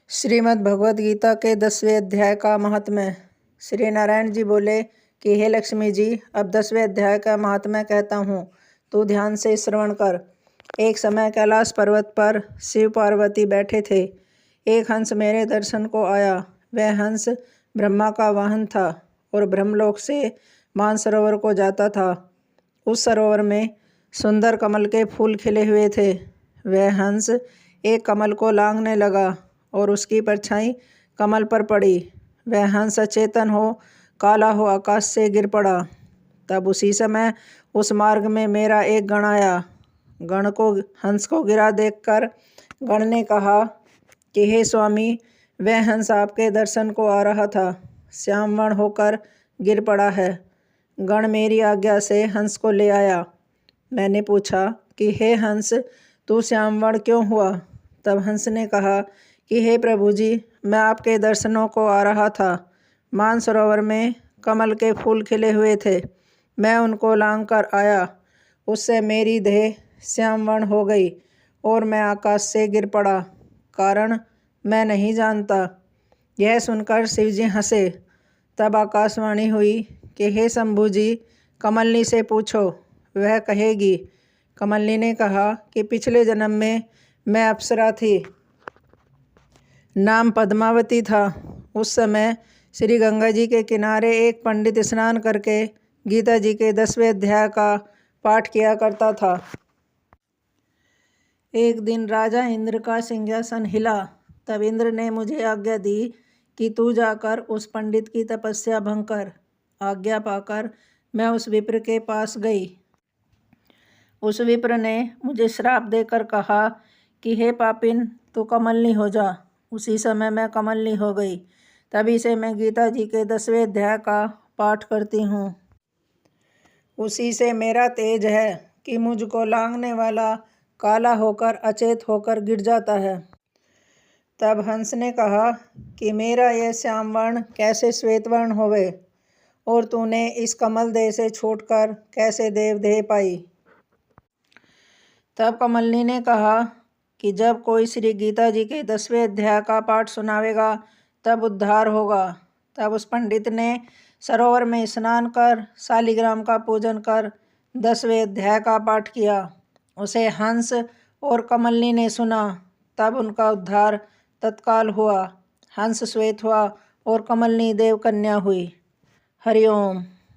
श्रीमद् भगवद गीता के 10वें अध्याय का महात्म्य। श्री नारायण जी बोले कि हे लक्ष्मी जी, अब 10वें अध्याय का महात्म्य कहता हूँ, तू ध्यान से श्रवण कर। एक समय कैलाश पर्वत पर शिव पार्वती बैठे थे। एक हंस मेरे दर्शन को आया। वह हंस ब्रह्मा का वाहन था और ब्रह्मलोक से मानसरोवर को जाता था। उस सरोवर में सुंदर कमल के फूल खिले हुए थे। वह हंस एक कमल को लांघने लगा और उसकी परछाई कमल पर पड़ी। वह हंस अचेतन हो, काला हो आकाश से गिर पड़ा। तब उसी समय उस मार्ग में मेरा एक गण आया। गण को हंस को गिरा देखकर गण ने कहा कि हे स्वामी, वह हंस आपके दर्शन को आ रहा था, श्यामवर्ण होकर गिर पड़ा है। गण मेरी आज्ञा से हंस को ले आया। मैंने पूछा कि हे हंस, तू श्यामवर्ण क्यों हुआ? तब हंस ने कहा कि हे प्रभु जी, मैं आपके दर्शनों को आ रहा था। मानसरोवर में कमल के फूल खिले हुए थे, मैं उनको लांघ कर आया। उससे मेरी देह श्यामवर्ण हो गई और मैं आकाश से गिर पड़ा। कारण मैं नहीं जानता। यह सुनकर शिवजी हंसे। तब आकाशवाणी हुई कि हे शंभु जी, कमलनी से पूछो, वह कहेगी। कमलनी ने कहा कि पिछले जन्म में मैं अप्सरा थी, नाम पद्मावती था। उस समय श्री गंगा जी के किनारे एक पंडित स्नान करके गीता जी के 10वें अध्याय का पाठ किया करता था। एक दिन राजा इंद्र का सिंहासन हिला। तब इंद्र ने मुझे आज्ञा दी कि तू जाकर उस पंडित की तपस्या भंग कर। आज्ञा पाकर मैं उस विप्र के पास गई। उस विप्र ने मुझे श्राप देकर कहा कि हे पापिन, तू कमलनी हो जा। उसी समय मैं कमलनी हो गई। तभी से मैं गीता जी के 10वें अध्याय का पाठ करती हूँ। उसी से मेरा तेज है कि मुझको लांघने वाला काला होकर अचेत होकर गिर जाता है। तब हंस ने कहा कि मेरा यह श्यामवर्ण कैसे श्वेतवर्ण होवे, और तूने इस कमल देह से छूटकर कैसे देवदेह पाई? तब कमलनी ने कहा कि जब कोई श्री गीता जी के 10वें अध्याय का पाठ सुनावेगा तब उद्धार होगा। तब उस पंडित ने सरोवर में स्नान कर शालिग्राम का पूजन कर 10वें अध्याय का पाठ किया। उसे हंस और कमलनी ने सुना। तब उनका उद्धार तत्काल हुआ। हंस श्वेत हुआ और कमलनी देवकन्या हुई। हरिओम।